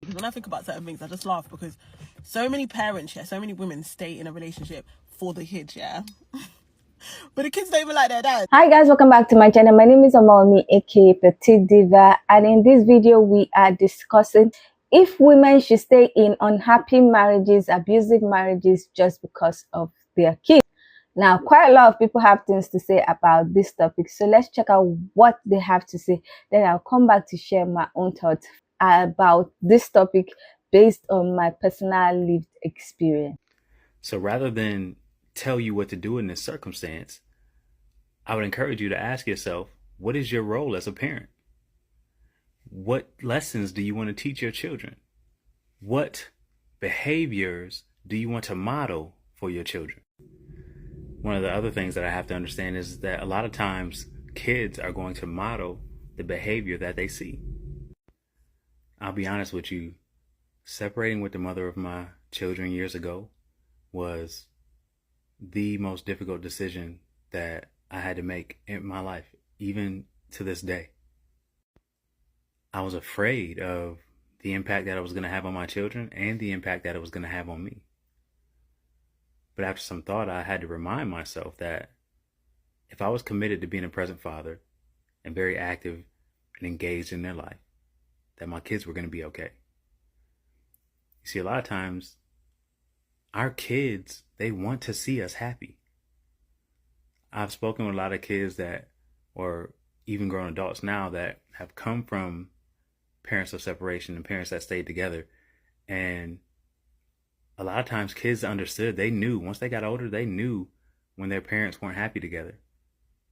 Because when I think about certain things, I just laugh because so many parents, so many women stay in a relationship for the kids, but the kids don't even like their dad. Hi guys, welcome back to my channel. My name is Omolmi, aka Petite Diva, and in this video we are discussing if women should stay in unhappy marriages, abusive marriages, just because of their kids. Now, quite a lot of people have things to say about this topic, so let's check out what they have to say. Then I'll come back to share my own thoughts about this topic based on my personal lived experience. So rather than tell you what to do in this circumstance, I would encourage you to ask yourself, what is your role as a parent? What lessons do you want to teach your children? What behaviors do you want to model for your children? One of the other things that I have to understand is that a lot of times kids are going to model the behavior that they see. I'll be honest with you, separating with the mother of my children years ago was the most difficult decision that I had to make in my life, even to this day. I was afraid of the impact that it was going to have on my children and the impact that it was going to have on me. But after some thought, I had to remind myself that if I was committed to being a present father and very active and engaged in their life, that my kids were going to be okay. You see, a lot of times, our kids, they want to see us happy. I've spoken with a lot of kids that, or even grown adults now, that have come from parents of separation and parents that stayed together. And a lot of times kids understood, they knew, once they got older, they knew when their parents weren't happy together.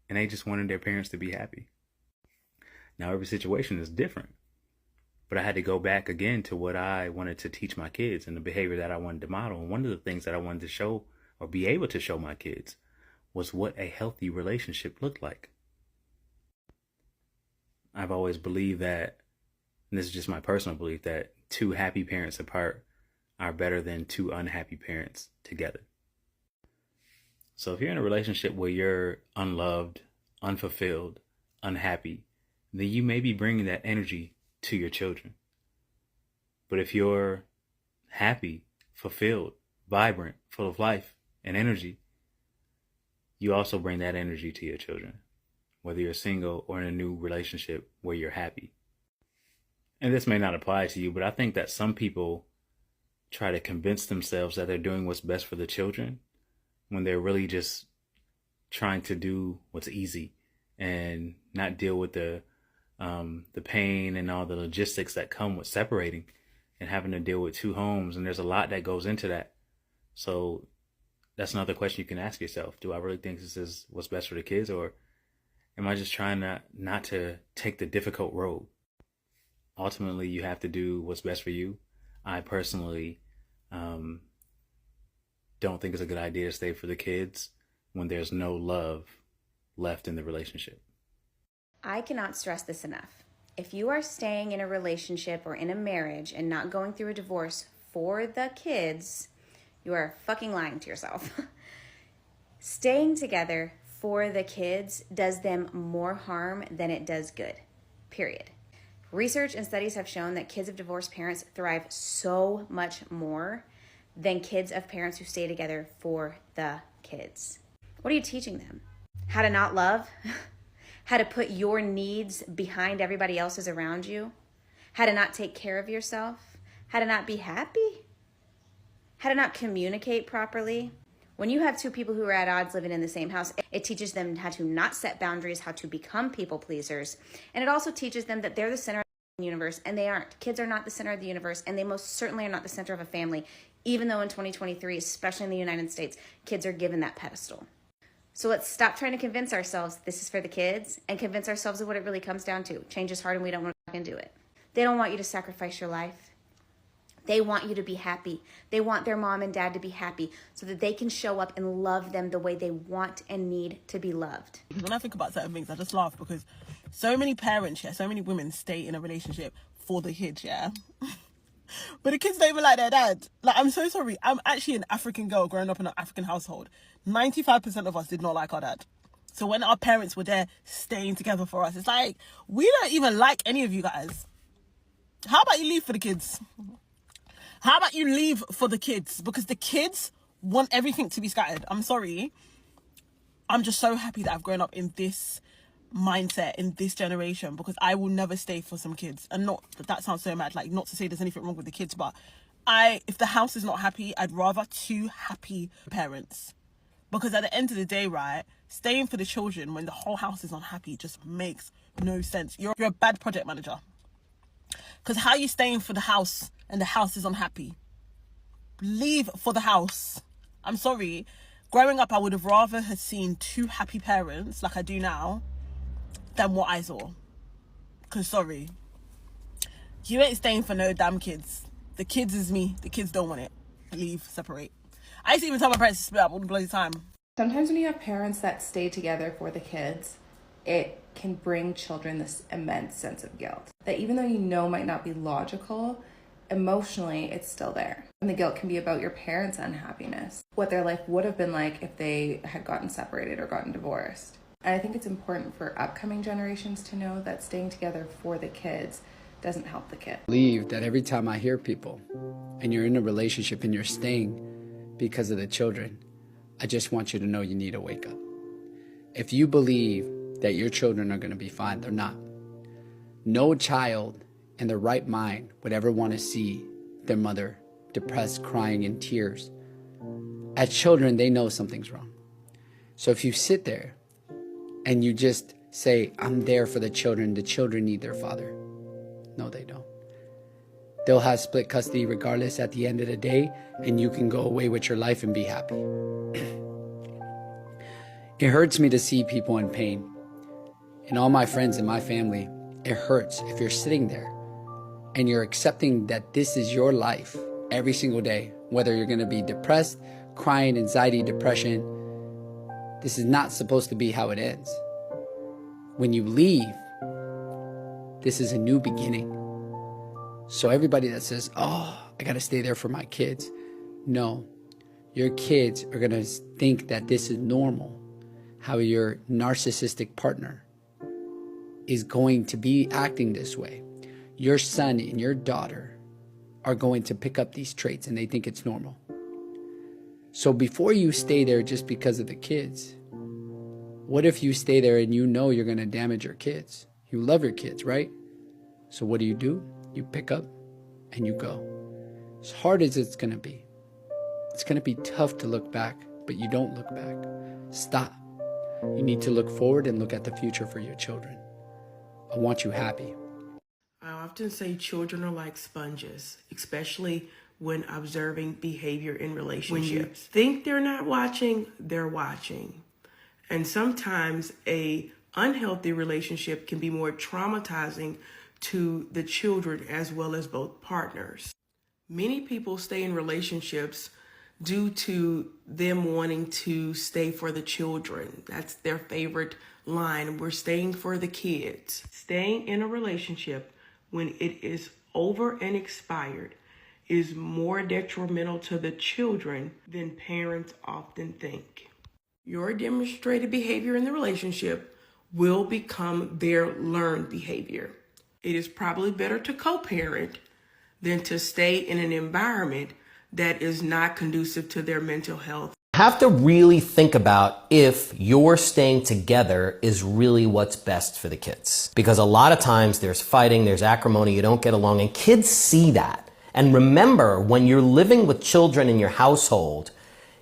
And they just wanted their parents to be happy. Now, every situation is different. But I had to go back again to what I wanted to teach my kids and the behavior that I wanted to model. And one of the things that I wanted to show or be able to show my kids was what a healthy relationship looked like. I've always believed that, and this is just my personal belief, that two happy parents apart are better than two unhappy parents together. So if you're in a relationship where you're unloved, unfulfilled, unhappy, then you may be bringing that energy to your children. But if you're happy, fulfilled, vibrant, full of life and energy, you also bring that energy to your children, whether you're single or in a new relationship where you're happy. And this may not apply to you, but I think that some people try to convince themselves that they're doing what's best for the children when they're really just trying to do what's easy and not deal with the pain and all the logistics that come with separating and having to deal with two homes. And there's a lot that goes into that. So that's another question you can ask yourself. Do I really think this is what's best for the kids, or am I just trying not to take the difficult road? Ultimately, you have to do what's best for you. I personally don't think it's a good idea to stay for the kids when there's no love left in the relationship. I cannot stress this enough. If you are staying in a relationship or in a marriage and not going through a divorce for the kids, you are fucking lying to yourself. Staying together for the kids does them more harm than it does good, period. Research and studies have shown that kids of divorced parents thrive so much more than kids of parents who stay together for the kids. What are you teaching them? How to not love? How to put your needs behind everybody else's around you? How to not take care of yourself? How to not be happy? How to not communicate properly? When you have two people who are at odds living in the same house, it teaches them how to not set boundaries, how to become people pleasers. And it also teaches them that they're the center of the universe, and they aren't. Kids are not the center of the universe, and they most certainly are not the center of a family, even though in 2023, especially in the United States, kids are given that pedestal. So let's stop trying to convince ourselves this is for the kids and convince ourselves of what it really comes down to. Change is hard and we don't want to fucking do it. They don't want you to sacrifice your life. They want you to be happy. They want their mom and dad to be happy so that they can show up and love them the way they want and need to be loved. When I think about certain things, I just laugh because so many parents, so many women stay in a relationship for the kids, but the kids don't even like their dad. Like, I'm so sorry. I'm actually an African girl growing up in an African household. 95% of us did not like our dad. So when our parents were there staying together for us, it's like, we don't even like any of you guys. How about you leave for the kids? How about you leave for the kids? Because the kids want everything to be scattered. I'm sorry. I'm just so happy that I've grown up in this mindset, in this generation, because I will never stay for some kids. And not that sounds so mad, like, not to say there's anything wrong with the kids, but if the house is not happy, I'd rather two happy parents. Because at the end of the day, right, staying for the children when the whole house is unhappy just makes no sense. You're a bad project manager. Because how are you staying for the house and the house is unhappy? Leave for the house. I'm sorry. Growing up, I would have rather have seen two happy parents, like I do now, than what I saw. Because, sorry, you ain't staying for no damn kids. The kids is me. The kids don't want it. Leave, separate. I used to even tell my parents to split up all the bloody time. Sometimes when you have parents that stay together for the kids, it can bring children this immense sense of guilt. That even though you know might not be logical, emotionally it's still there. And the guilt can be about your parents' unhappiness, what their life would have been like if they had gotten separated or gotten divorced. And I think it's important for upcoming generations to know that staying together for the kids doesn't help the kid. I believe that every time I hear people and you're in a relationship and you're staying because of the children, I just want you to know you need to wake up. If you believe that your children are going to be fine, they're not. No child in their right mind would ever want to see their mother depressed, crying in tears. As children, they know something's wrong. So if you sit there and you just say, I'm there for the children need their father. No, they don't. They'll have split custody regardless at the end of the day, and you can go away with your life and be happy. It hurts me to see people in pain. And all my friends and my family, it hurts if you're sitting there and you're accepting that this is your life every single day, whether you're going to be depressed, crying, anxiety, depression. This is not supposed to be how it ends. When you leave, this is a new beginning. So everybody that says, oh, I got to stay there for my kids. No, your kids are going to think that this is normal, how your narcissistic partner is going to be acting this way. Your son and your daughter are going to pick up these traits and they think it's normal. So before you stay there just because of the kids, what if you stay there and you know you're going to damage your kids? You love your kids, right? So what do? You pick up and you go. As hard as it's going to be tough to look back, but you don't look back. Stop. You need to look forward and look at the future for your children. I want you happy. I often say children are like sponges, especially when observing behavior in relationships. When you think they're not watching, they're watching. And sometimes a unhealthy relationship can be more traumatizing to the children as well as both partners. Many people stay in relationships due to them wanting to stay for the children. That's their favorite line. We're staying for the kids. Staying in a relationship when it is over and expired is more detrimental to the children than parents often think. Your demonstrated behavior in the relationship will become their learned behavior. It is probably better to co-parent than to stay in an environment that is not conducive to their mental health. Have to really think about if your staying together is really what's best for the kids. Because a lot of times there's fighting, there's acrimony, you don't get along, and kids see that. And remember, when you're living with children in your household,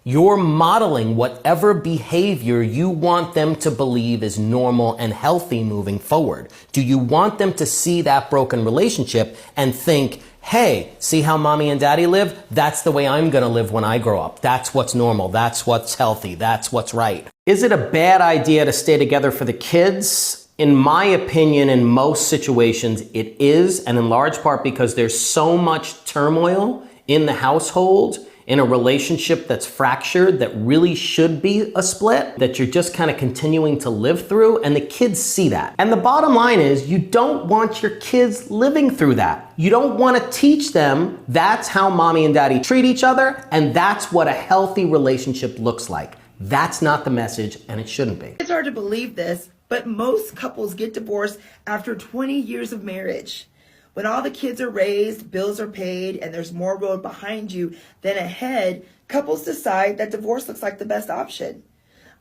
you're modeling whatever behavior you want them to believe is normal and healthy moving forward. Do you want them to see that broken relationship and think, hey, see how mommy and daddy live? That's the way I'm going to live when I grow up. That's what's normal. That's what's healthy. That's what's right. Is it a bad idea to stay together for the kids? In my opinion, in most situations, it is, and in large part because there's so much turmoil in the household, in a relationship that's fractured, that really should be a split, that you're just kind of continuing to live through, and the kids see that. And the bottom line is, you don't want your kids living through that. You don't want to teach them that's how mommy and daddy treat each other, and that's what a healthy relationship looks like. That's not the message, and it shouldn't be. It's hard to believe this, but most couples get divorced after 20 years of marriage. When all the kids are raised, bills are paid, and there's more road behind you than ahead, couples decide that divorce looks like the best option.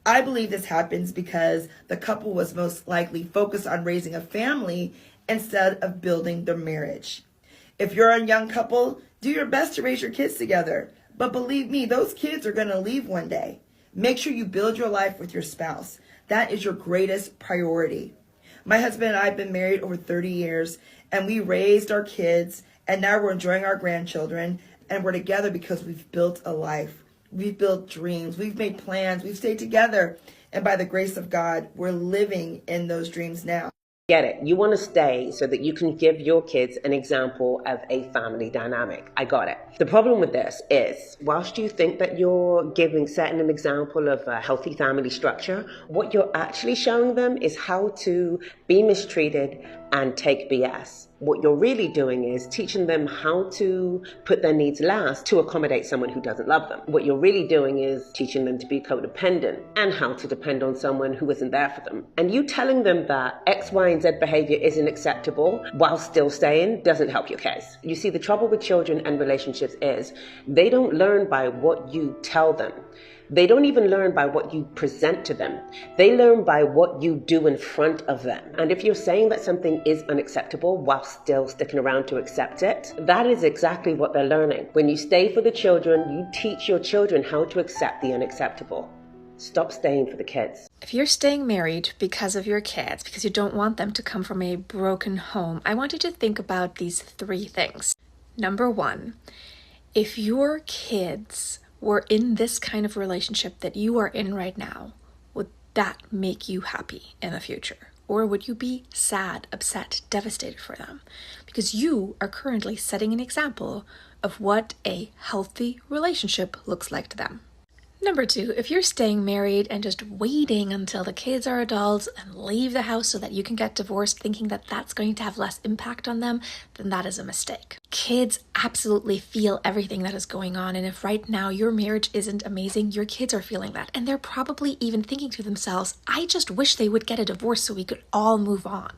I believe this happens because the couple was most likely focused on raising a family instead of building their marriage. If you're a young couple, do your best to raise your kids together. But believe me, those kids are going to leave one day. Make sure you build your life with your spouse. That is your greatest priority. My husband and I have been married over 30 years, and we raised our kids, and now we're enjoying our grandchildren, and we're together because we've built a life. We've built dreams. We've made plans. We've stayed together. And by the grace of God, we're living in those dreams now. Get it. You want to stay so that you can give your kids an example of a family dynamic. I got it. The problem with this is, whilst you think that you're setting an example of a healthy family structure, what you're actually showing them is how to be mistreated and take BS. What you're really doing is teaching them how to put their needs last to accommodate someone who doesn't love them. What you're really doing is teaching them to be codependent and how to depend on someone who isn't there for them. And you telling them that X, Y, and Z behavior isn't acceptable while still staying doesn't help your case. You see, the trouble with children and relationships is they don't learn by what you tell them. They don't even learn by what you present to them. They learn by what you do in front of them. And if you're saying that something is unacceptable while still sticking around to accept it, that is exactly what they're learning. When you stay for the children, you teach your children how to accept the unacceptable. Stop staying for the kids. If you're staying married because of your kids, because you don't want them to come from a broken home, I want you to think about these 3 things. Number 1, if your kids were in this kind of relationship that you are in right now, would that make you happy in the future? Or would you be sad, upset, devastated for them? Because you are currently setting an example of what a healthy relationship looks like to them. Number 2, if you're staying married and just waiting until the kids are adults and leave the house so that you can get divorced, thinking that that's going to have less impact on them, then that is a mistake. Kids absolutely feel everything that is going on, and if right now your marriage isn't amazing, your kids are feeling that, and they're probably even thinking to themselves, I just wish they would get a divorce so we could all move on.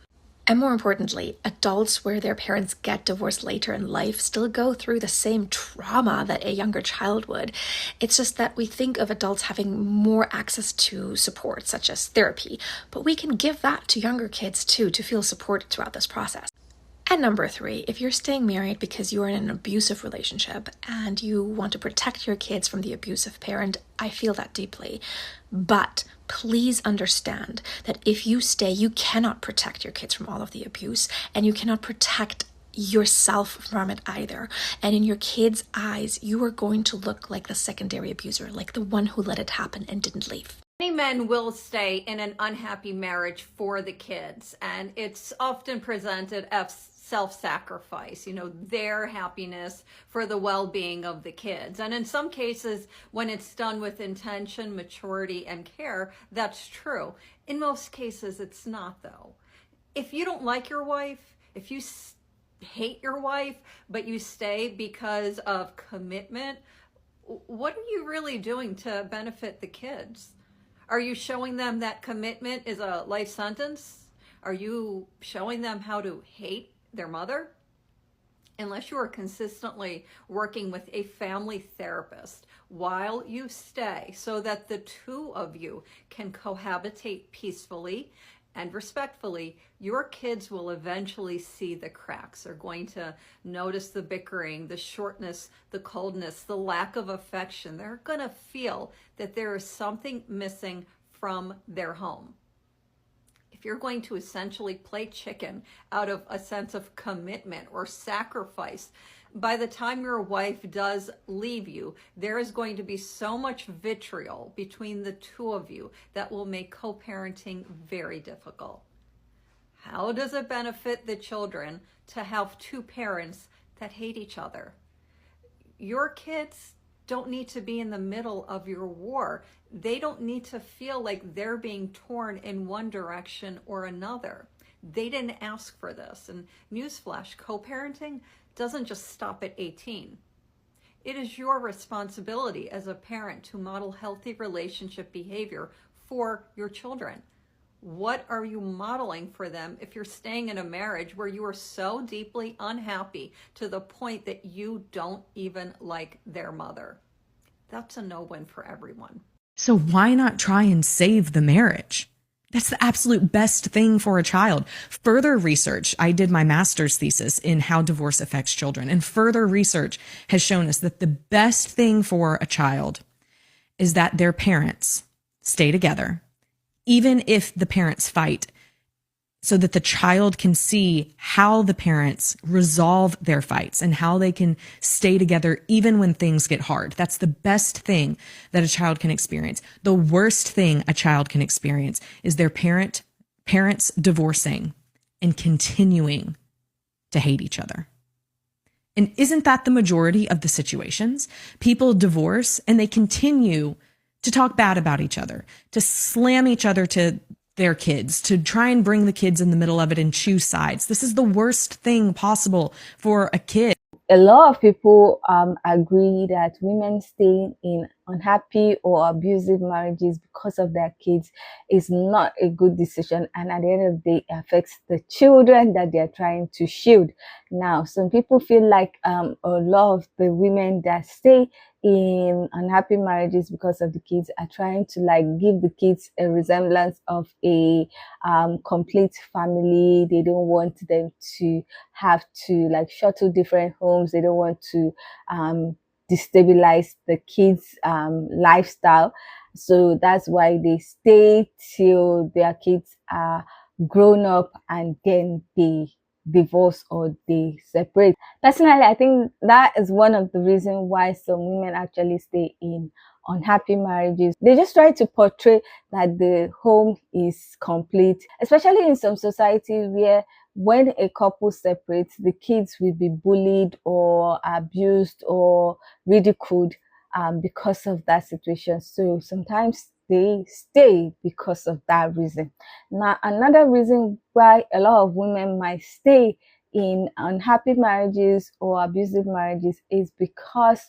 And more importantly, adults where their parents get divorced later in life still go through the same trauma that a younger child would. It's just that we think of adults having more access to support, such as therapy, but we can give that to younger kids too, to feel supported throughout this process. And number 3, if you're staying married because you are in an abusive relationship and you want to protect your kids from the abusive parent, I feel that deeply. But please understand that if you stay, you cannot protect your kids from all of the abuse, and you cannot protect yourself from it either. And in your kids' eyes, you are going to look like the secondary abuser, like the one who let it happen and didn't leave. Many men will stay in an unhappy marriage for the kids, and it's often presented as self-sacrifice, their happiness for the well-being of the kids. And in some cases, when it's done with intention, maturity, and care, that's true. In most cases, it's not, though. If you don't like your wife, if you hate your wife, but you stay because of commitment, what are you really doing to benefit the kids? Are you showing them that commitment is a life sentence? Are you showing them how to hate their mother? Unless you are consistently working with a family therapist while you stay so that the 2 of you can cohabitate peacefully and respectfully, your kids will eventually see the cracks. They're going to notice the bickering, the shortness, the coldness, the lack of affection. They're going to feel that there is something missing from their home. If you're going to essentially play chicken out of a sense of commitment or sacrifice, by the time your wife does leave you, there is going to be so much vitriol between the 2 of you that will make co-parenting very difficult. How does it benefit the children to have 2 parents that hate each other? Your kids don't need to be in the middle of your war. They don't need to feel like they're being torn in one direction or another. They didn't ask for this. And newsflash, co-parenting doesn't just stop at 18. It is your responsibility as a parent to model healthy relationship behavior for your children. What are you modeling for them if you're staying in a marriage where you are so deeply unhappy to the point that you don't even like their mother? That's a no-win for everyone. So why not try and save the marriage? That's the absolute best thing for a child. Further research, I did my master's thesis in how divorce affects children, and further research has shown us that the best thing for a child is that their parents stay together, even if the parents fight, so that the child can see how the parents resolve their fights and how they can stay together even when things get hard. That's the best thing that a child can experience. The worst thing a child can experience is their parents divorcing and continuing to hate each other. And isn't that the majority of the situations? People divorce and they continue to talk bad about each other, to slam each other to their kids, to try and bring the kids in the middle of it and choose sides. This is the worst thing possible for a kid. A lot of people agree that women staying in unhappy or abusive marriages because of their kids is not a good decision, and at the end of the day, it affects the children that they're trying to shield. Now, some people feel like a lot of the women that stay in unhappy marriages because of the kids are trying to like give the kids a resemblance of a complete family. They don't want them to have to like shuttle different homes. They don't want to destabilize the kids lifestyle, so that's why they stay till their kids are grown up and then they divorce or they separate. Personally, I think that is one of the reasons why some women actually stay in unhappy marriages. They just try to portray that the home is complete, especially in some societies where when a couple separates, the kids will be bullied or abused or ridiculed because of that situation. So sometimes they stay because of that reason. Now, another reason why a lot of women might stay in unhappy marriages or abusive marriages is because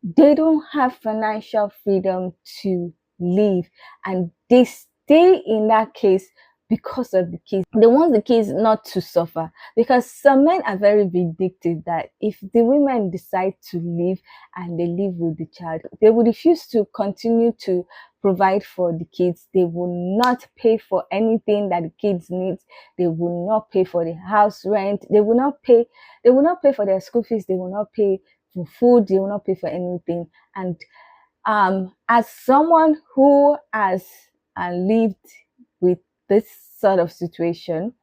they don't have financial freedom to live, and they stay in that case because of the kids. They want the kids not to suffer, because some men are very vindictive that if the women decide to leave and they live with the child, they will refuse to continue to provide for the kids. They will not pay for anything that the kids need. They will not pay for the house rent. They will not pay for their school fees. They will not pay for food. They will not pay for anything. And as someone who has lived with this sort of situation,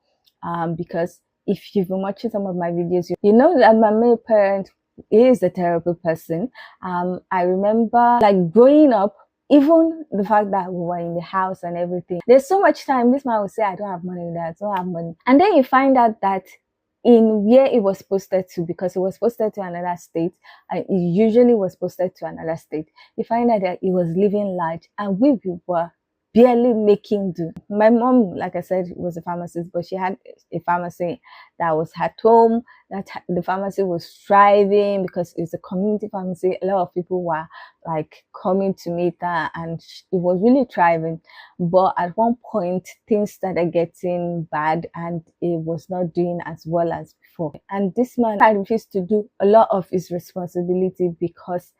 because if you've been watching some of my videos, you know that my male parent is a terrible person. I remember like growing up, even the fact that we were in the house and everything, there's so much time this man would say, I don't have money, I don't have money. And then you find out that in where it was posted to, because it was posted to another state, and it usually was posted to another state, you find out that he was living large and we were barely making do. My mom, like I said, was a pharmacist, but she had a pharmacy that was at home. That the pharmacy was thriving because it's a community pharmacy. A lot of people were like coming to meet her, and it was really thriving. But at one point, things started getting bad, and it was not doing as well as before. And this man had refused to do a lot of his responsibility because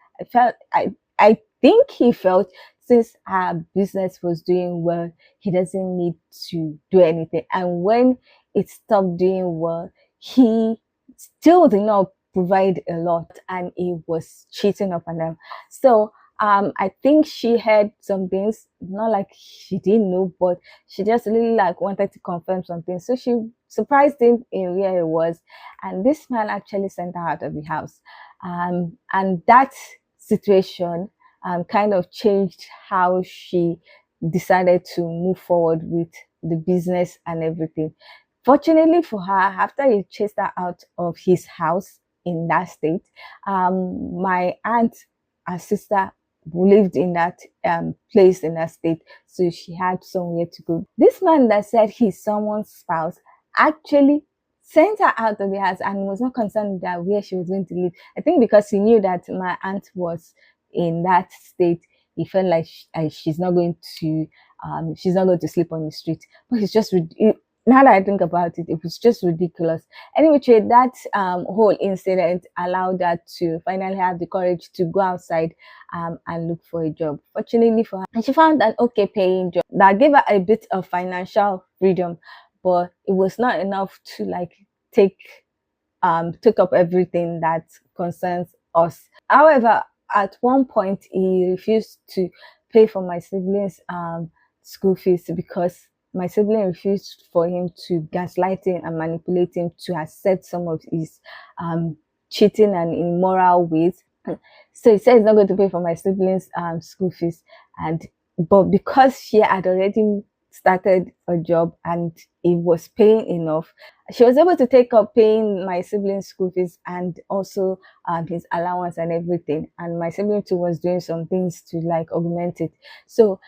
I think he felt, since our business was doing well, he doesn't need to do anything. And when it stopped doing well, he still did not provide a lot, and he was cheating up on them. So I think she heard some things, not like she didn't know, but she just really like wanted to confirm something. So she surprised him in where he was, and this man actually sent her out of the house. And that situation kind of changed how she decided to move forward with the business and everything. Fortunately for her, after he chased her out of his house in that state, my aunt, her sister, lived in that place in that state, so she had somewhere to go. This man that said he's someone's spouse actually sent her out of the house and was not concerned that where she was going to live. I think because he knew that my aunt was in that state, he felt like she's not going to she's not going to sleep on the street. But it's just now that I think about it, it was just ridiculous. Anyway, that whole incident allowed her to finally have the courage to go outside and look for a job. Fortunately for her, and she found an okay paying job that gave her a bit of financial freedom, but it was not enough to like take up everything that concerns us. However, at one point he refused to pay for my siblings school fees because my sibling refused for him to gaslight him and manipulate him to accept some of his cheating and immoral ways. So he said he's not going to pay for my siblings school fees, but because she had already started a job and it was paying enough, she was able to take up paying my siblings school fees and also his allowance and everything. And my sibling too was doing some things to like augment it. So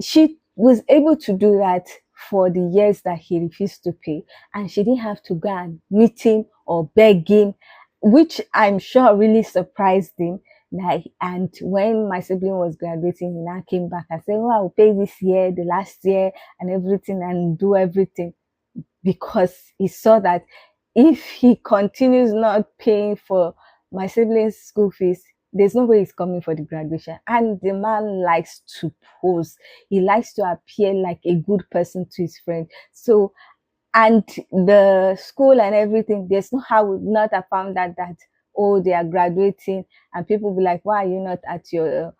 she was able to do that for the years that he refused to pay, and she didn't have to go and meet him or beg him, which I'm sure really surprised him. And when my sibling was graduating, he now came back and said, oh, I will pay this year, the last year, and everything, and do everything, because he saw that if he continues not paying for my siblings' school fees, there's no way he's coming for the graduation. And the man likes to pose. He likes to appear like a good person to his friend. So, and the school and everything, there's no how we would not have found out that, oh, they are graduating, and people be like, why are you not at your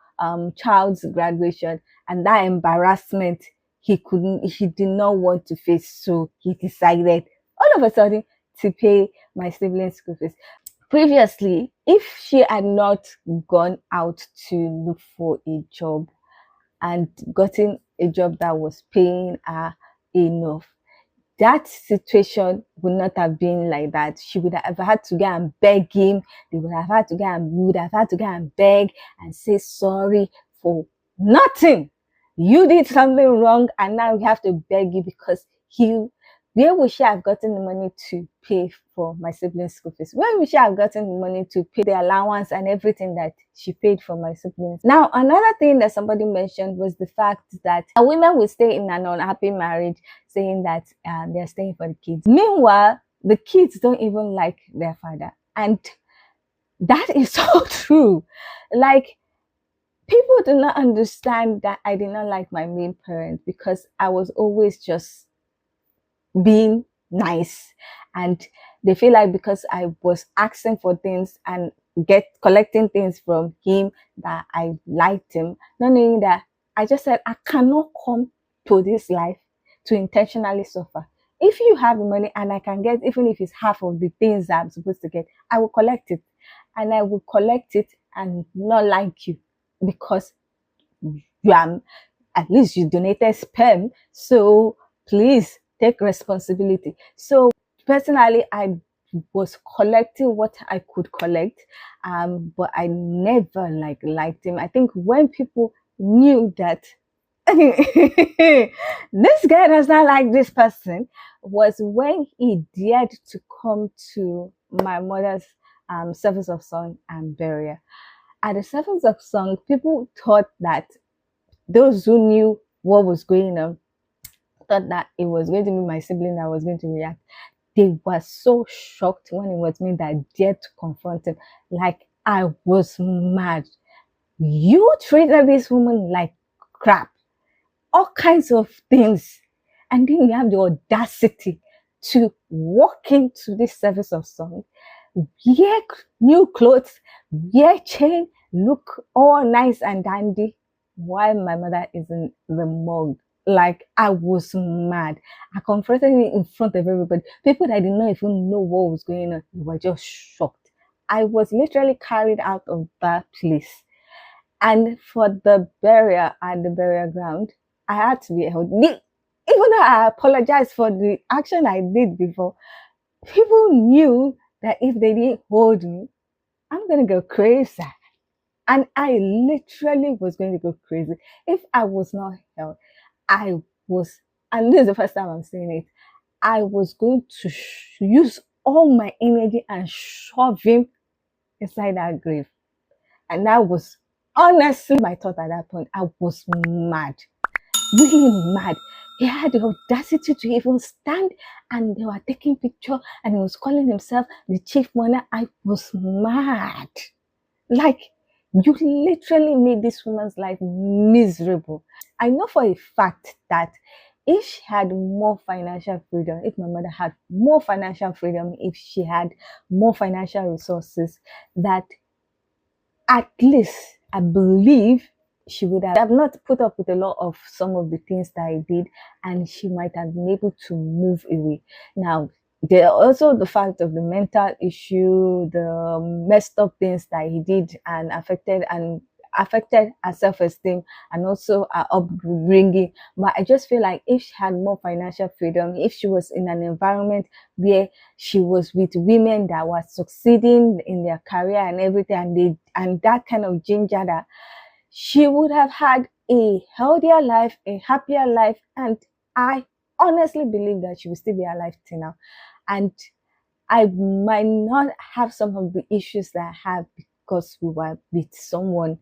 child's graduation? And that embarrassment, he did not want to face. So he decided all of a sudden to pay my siblings' school fees. Previously, if she had not gone out to look for a job and gotten a job that was paying her enough, that situation would not have been like that. She would have had to go and beg him. We would have had to go and beg and say sorry for nothing. You did something wrong and now we have to beg you because where would she have gotten the money to pay for my siblings' school fees? Where would she have gotten the money to pay the allowance and everything that she paid for my siblings? Now, another thing that somebody mentioned was the fact that women will stay in an unhappy marriage saying that they're staying for the kids. Meanwhile, the kids don't even like their father. And that is so true. Like, people do not understand that I did not like my main parent because I was always just being nice, and they feel like because I was asking for things and collecting things from him that I liked him, not knowing that I just said I cannot come to this life to intentionally suffer. If you have the money and I can get, even if it's half of the things that I'm supposed to get, I will collect it, and I will collect it and not like you because you are, at least you donated sperm, so please take responsibility. So personally, I was collecting what I could collect, but I never liked him. I think when people knew that this guy does not like this person was when he dared to come to my mother's service of song and burial. At the service of song, people thought that those who knew what was going on thought that it was going to be my sibling that was going to react. They were so shocked when it was me that dared to confront him. Like, I was mad. You treated this woman like crap. All kinds of things. And then you have the audacity to walk into this service of song, wear new clothes, wear chain, look all nice and dandy, while my mother is in the morgue. Like, I was mad. I confronted him in front of everybody. People that did not even know what was going on, they were just shocked. I was literally carried out of that place. And for the burial at the burial ground, I had to be held. Even though I apologized for the action I did before, people knew that if they didn't hold me, I'm going to go crazy. And I literally was going to go crazy if I was not held. I was, and this is the first time I'm saying it, I was going to use all my energy and shove him inside that grave. And that was honestly my thought at that point. I was mad. really mad. He had the audacity to even stand, and they were taking picture, and he was calling himself the chief mourner. I was mad. Like, you literally made this woman's life miserable. I know for a fact that if she had more financial freedom, if my mother had more financial freedom, if she had more financial resources, that at least I believe she would have not put up with a lot of some of the things that I did, and she might have been able to move away. Now, there are also the fact of the mental issue, the messed up things that he did, and affected her self-esteem and also her upbringing. But I just feel like if she had more financial freedom, if she was in an environment where she was with women that were succeeding in their career and everything, and that kind of ginger, that she would have had a healthier life, a happier life, and I honestly believe that she will still be alive till now. And I might not have some of the issues that I have because we were with someone,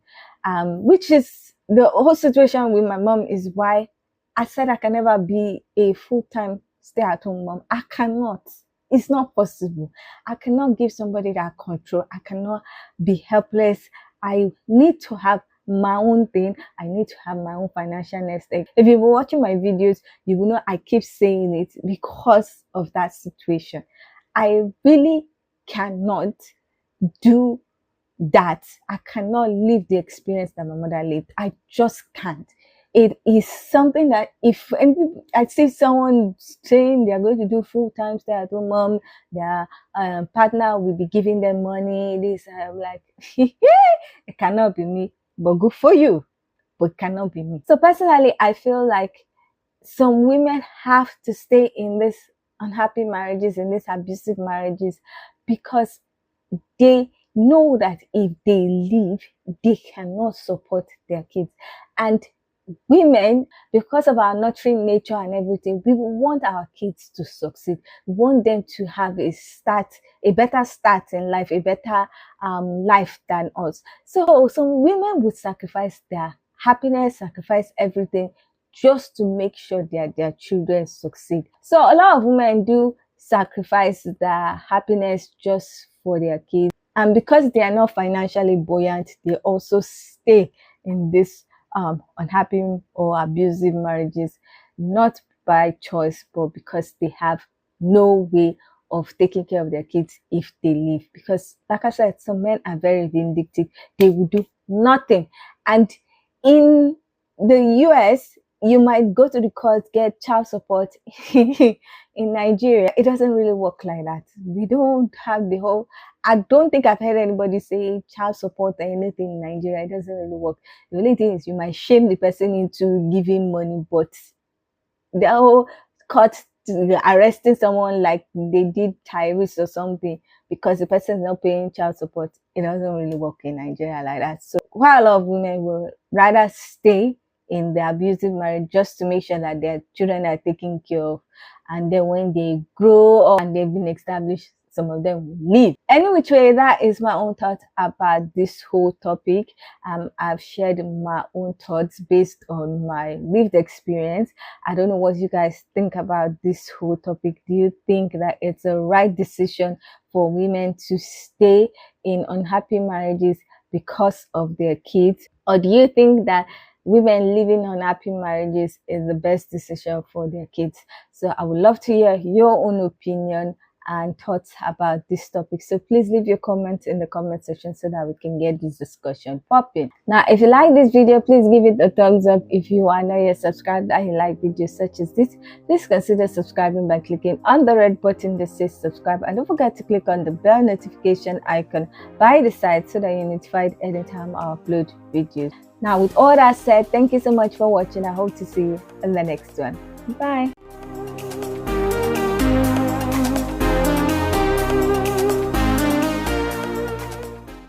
which is the whole situation with my mom, is why I said I can never be a full-time stay-at-home mom. I cannot. It's not possible. I cannot give somebody that control. I cannot be helpless. I need to have my own thing. I need to have my own financial nest egg. If you've been watching my videos, you will know I keep saying it because of that situation. I really cannot do that. I cannot live the experience that my mother lived. I just can't. It is something that if I see someone saying they're going to do full-time stay-at-home mom, their partner will be giving them money, this, I'm like, it cannot be me. But good for you, but it cannot be me. So personally, I feel like some women have to stay in this unhappy marriages, in these abusive marriages, because they know that if they leave, they cannot support their kids. And women, because of our nurturing nature and everything, we want our kids to succeed. We want them to have a better start in life, a better life than us. So some women would sacrifice their happiness, sacrifice everything just to make sure that their children succeed. So a lot of women do sacrifice their happiness just for their kids. And because they are not financially buoyant, they also stay in this unhappy or abusive marriages, not by choice, but because they have no way of taking care of their kids if they leave. Because like I said, some men are very vindictive. They will do nothing. And in the US, you might go to the court, get child support. In Nigeria, it doesn't really work like that. We don't have the whole, I don't think I've heard anybody say child support or anything in Nigeria. It doesn't really work. The only thing is you might shame the person into giving money, but the whole court arresting someone like they did Tyrese or something because the person is not paying child support, it doesn't really work in Nigeria like that. So while a lot of women will rather stay in the abusive marriage just to make sure that their children are taken care of, and then when they grow up and they've been established, some of them will leave. Any which way, that is my own thoughts about this whole topic. I've shared my own thoughts based on my lived experience. I don't know what you guys think about this whole topic. Do you think that it's a right decision for women to stay in unhappy marriages because of their kids? Or do you think that women living unhappy marriages is the best decision for their kids? So I would love to hear your own opinion and thoughts about this topic. So please leave your comments in the comment section so that we can get this discussion popping. Now, if you like this video, please give it a thumbs up. If you are not yet subscribed and you like videos such as this, please consider subscribing by clicking on the red button that says subscribe, and don't forget to click on the bell notification icon by the side so that you're notified anytime I upload videos. Now, with all that said, thank you so much for watching. I hope to see you in the next one. Bye.